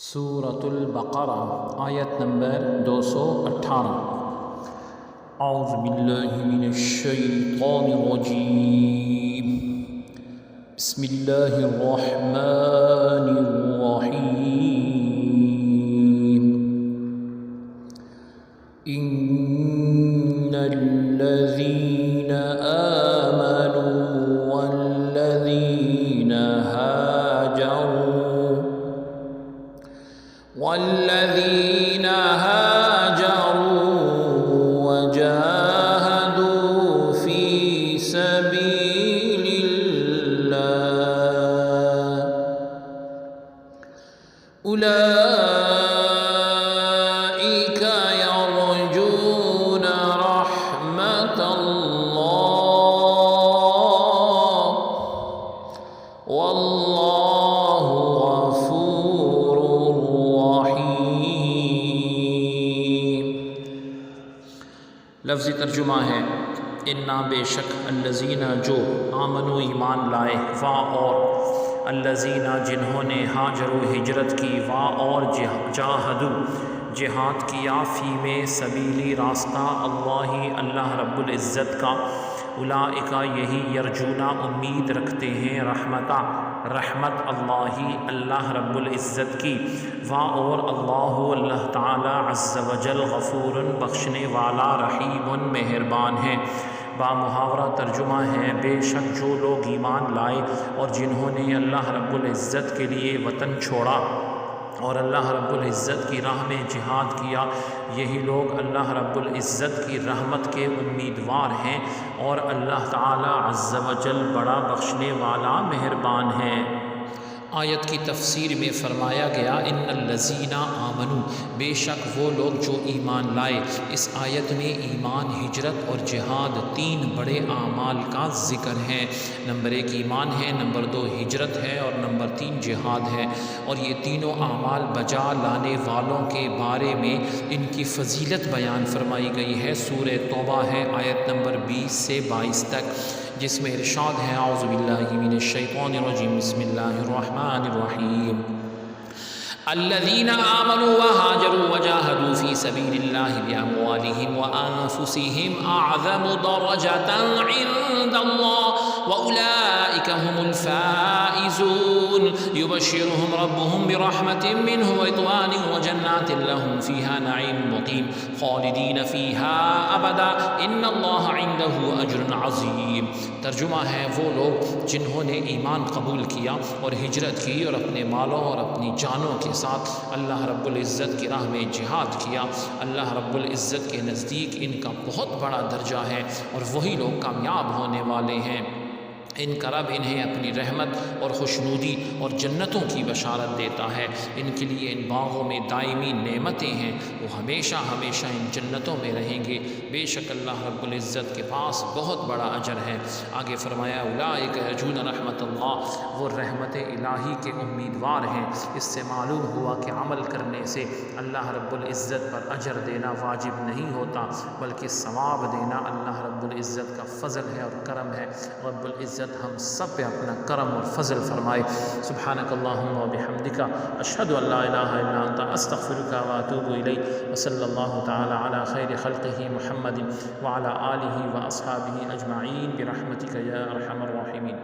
سورة البقرہ آیت نمبر 218۔ اعوذ باللہ من الشیطان الرجیم، بسم اللہ الرحمن الرحیم۔ ان الذین آمنوا والذین هاجروا وجاهدوا في سبيل الله أولئك يرجون رحمة الله والله غفور رحیم۔ لفظی ترجمہ ہے انا بے شک الذین جو آمنوا ایمان لائے، وا اور الذین جنہوں نے ہاجروا ہجرت کی، وا اور جاہدوا جہاد کیا، فی میں سبیلی راستہ اللہ اللہ رب العزت کا، اولئک یہی یرجونا امید رکھتے ہیں، رحمت اللہ اللہ رب العزت کی، وا اور اللہ تعالی عز وجل غفور بخشنے والا، رحیم مہربان ہے۔ با محاورہ ترجمہ ہے بے شک جو لوگ ایمان لائے اور جنہوں نے اللہ رب العزت کے لیے وطن چھوڑا اور اللہ رب العزت کی راہ میں جہاد کیا، یہی لوگ اللہ رب العزت کی رحمت کے امیدوار ہیں اور اللہ تعالی عز وجل بڑا بخشنے والا مہربان ہے۔ آیت کی تفسیر میں فرمایا گیا ان الذین آمنوا، بے شک وہ لوگ جو ایمان لائے۔ اس آیت میں ایمان، ہجرت اور جہاد تین بڑے اعمال کا ذکر ہے۔ نمبر 1 ایمان ہے، نمبر 2 ہجرت ہے اور نمبر 3 جہاد ہے، اور یہ تینوں اعمال بجا لانے والوں کے بارے میں ان کی فضیلت بیان فرمائی گئی ہے۔ سورہ توبہ ہے، آیت نمبر 20 سے 22 تک، جس میں ارشاد ہے اعوذ باللہ من الشیطان الرجیم، بسم اللہ الرحمن الرحیم۔ الذین آمنوا وہاجروا وجاہدوا فی سبیل اللہ باموالہم وانفسہم اعظم درجۃ عند اللہ واولئک هم الفائزون، یبشرہم ربہم برحمت منہ ورضوان وجنات لہم فیہا نعیم مقیم خالدین فیہا ابدا ان اللہ عندہ اجر عظیم۔ ترجمہ ہے وہ لوگ جنہوں نے ایمان قبول کیا اور ہجرت کی اور اپنے مالوں اور اپنی جانوں کے ساتھ اللہ رب العزت کی راہ میں جہاد کیا، اللہ رب العزت کے نزدیک ان کا بہت بڑا درجہ ہے اور وہی لوگ کامیاب ہونے والے ہیں۔ ان کا رب انہیں اپنی رحمت اور خوشنودی اور جنتوں کی بشارت دیتا ہے، ان کے لیے ان باغوں میں دائمی نعمتیں ہیں، وہ ہمیشہ ہمیشہ ان جنتوں میں رہیں گے، بے شک اللہ رب العزت کے پاس بہت بڑا اجر ہے۔ آگے فرمایا اولئک یرجون رحمت اللہ، وہ رحمت الہی کے امیدوار ہیں۔ اس سے معلوم ہوا کہ عمل کرنے سے اللہ رب العزت پر اجر دینا واجب نہیں ہوتا، بلکہ ثواب دینا اللہ رب العزت کا فضل ہے اور کرم ہے۔ رب العزت ہم سب پہ اپنا کرم اور فضل فرمائے۔ سبحانک اللہم و بحمدک، اشہد ان لا الہ الا انت، استغفرک و اتوب الیک، وصلی اللہ تعالی علی خیر خلقہ محمد وعلی آلہ و اصحابہ اجمعین برحمتک یا ارحم الراحمین۔